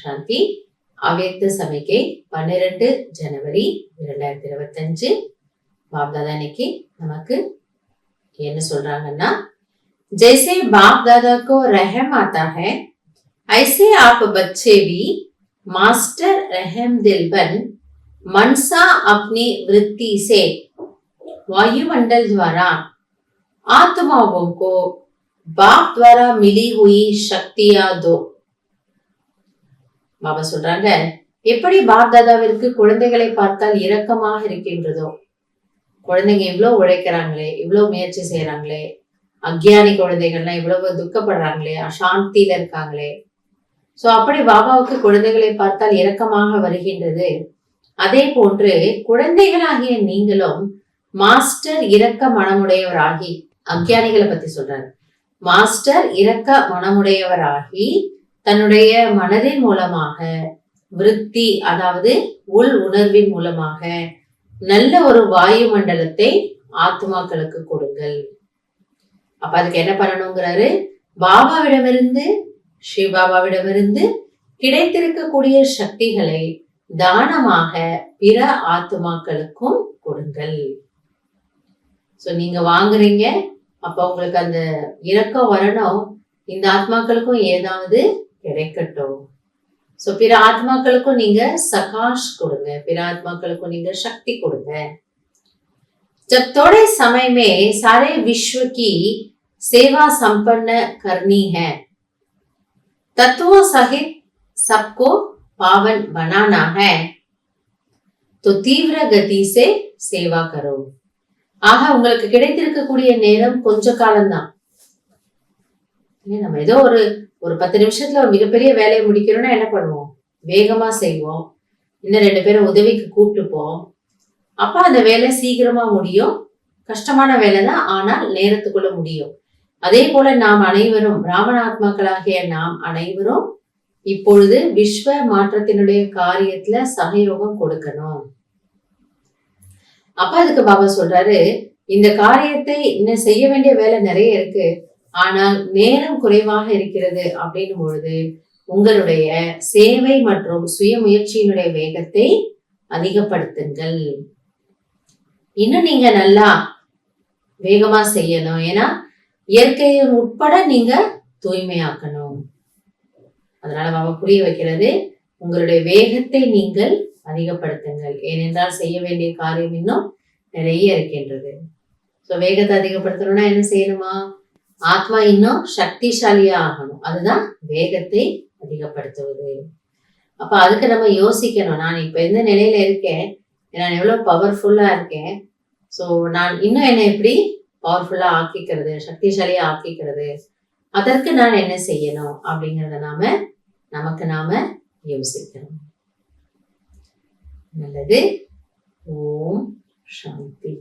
சாந்தி. அவ்யக்த சமிக்கை 12 ஜனவரி 2025. பாப்தாதா இன்னைக்கு நமக்கு என்ன சொல்றாங்கன்னா, जैसे बाप दादा को रहम आता है ऐसे आप बच्चे भी मास्टर रहम दिल बन मनसा अपनी वृत्ति से वायुमंडल द्वारा आत्माओं को बाप द्वारा मिली हुई शक्तियां दो. பாபா சொல்றாங்க, எப்படி பாப் தாதாவிற்கு குழந்தைகளை பார்த்தால் இரக்கமாக இருக்கின்றதோ, குழந்தைங்க இவ்வளவு உழைக்கிறாங்களே, இவ்வளவு முயற்சி செய்யறாங்களே, அக்ஞானி குழந்தைகள்லாம் இவ்வளவு துக்கப்படுறாங்களே, அசாந்தியில இருக்காங்களே, சோ அப்படி பாபாவுக்கு குழந்தைகளை பார்த்தால் இரக்கமாக வருகின்றது. அதே போன்று குழந்தைகளாகிய நீங்களும் மாஸ்டர் இரக்க மனமுடையவராகி, அக்ஞானிகளை பத்தி சொல்றாரு, மாஸ்டர் இரக்க மனமுடையவராகி தன்னுடைய மனதின் மூலமாக விருத்தி, அதாவது உள் உணர்வின் மூலமாக நல்ல ஒரு வாயு மண்டலத்தை ஆத்மாக்களுக்கு கொடுங்கள். அப்ப அதுக்கு என்ன பண்ணணுங்கிறாரு, பாபாவிடமிருந்து, ஸ்ரீ பாபாவிடமிருந்து கிடைத்திருக்கக்கூடிய சக்திகளை தானமாக பிற ஆத்மாக்களுக்கும் கொடுங்கள். சோ நீங்க வாங்குறீங்க, அப்ப உங்களுக்கு அந்த இரக்கம் வரணும், இந்த ஆத்மாக்களுக்கும் ஏதாவது கிடைக்கட்டும். சோ பிற ஆத்மாக்களுக்கும் நீங்க சகாஷ் கொடுங்க, பிற ஆத்மாக்களுக்கும் நீங்க சக்தி கொடுங்க. जब थोड़े समय में सारे विश्व की सेवा संपन्न करनी है, तत्वों सहित सबको पावन बनाना है, तो तीव्र गति से सेवा करो. ஆக உங்களுக்கு கிடைத்திருக்கக்கூடிய நேரம் கொஞ்ச காலம்தான். நம்ம ஏதோ ஒரு 10 நிமிஷத்துல ஒரு மிகப்பெரிய வேலையை முடிக்கிறோம்னா என்ன பண்ணுவோம், வேகமா செய்வோம், இன்னும் 2 பேரை உதவிக்கு கூப்பிட்டுப்போம். அப்ப அந்த வேலை சீக்கிரமா முடியும். கஷ்டமான வேலை தான், ஆனால் நேரத்துக்குள்ள முடியும். அதே போல நாம் அனைவரும் பிராமண ஆத்மாக்களாகிய நாம் அனைவரும் இப்பொழுது விஸ்வ மாற்றத்தினுடைய காரியத்துல சகயோகம் கொடுக்கணும். அப்ப அதுக்கு பாபா சொல்றாரு, இந்த காரியத்தை இன்னும் செய்ய வேண்டிய வேலை நிறைய இருக்கு, ஆனால் நேரம் குறைவாக இருக்கிறது அப்படின்னும் பொழுது உங்களுடைய சேவை மற்றும் சுய முயற்சியினுடைய வேகத்தை அதிகப்படுத்துங்கள். இன்னும் நீங்க நல்லா வேகமா செய்யணும். ஏன்னா இயற்கையை உட்பட நீங்க தூய்மையாக்கணும். அதனால பாபா புரிய வைக்கிறது, உங்களுடைய வேகத்தை நீங்கள் அதிகப்படுத்துங்கள். ஏனென்றால் செய்ய வேண்டிய காரியம் இன்னும் நிறைய இருக்கின்றது. சோ வேகத்தை அதிகப்படுத்தணும்னா என்ன செய்யணுமா, ஆத்மா இன்னும் சக்திசாலியா ஆகணும். அதுதான் வேகத்தை அதிகப்படுத்துவது. அப்ப அதுக்கு நம்ம யோசிக்கணும், நான் இப்ப எந்த நிலையில இருக்கேன், நான் எவ்வளவு பவர்ஃபுல்லா இருக்கேன், சோ நான் இன்னும் என்ன எப்படி பவர்ஃபுல்லா ஆக்கிக்கிறது, சக்திசாலியா ஆக்கிக்கிறது, அதற்கு நான் என்ன செய்யணும் அப்படிங்கறத நமக்கு நாம யோசிக்கணும். நல்லது. ஓம் சாந்தி.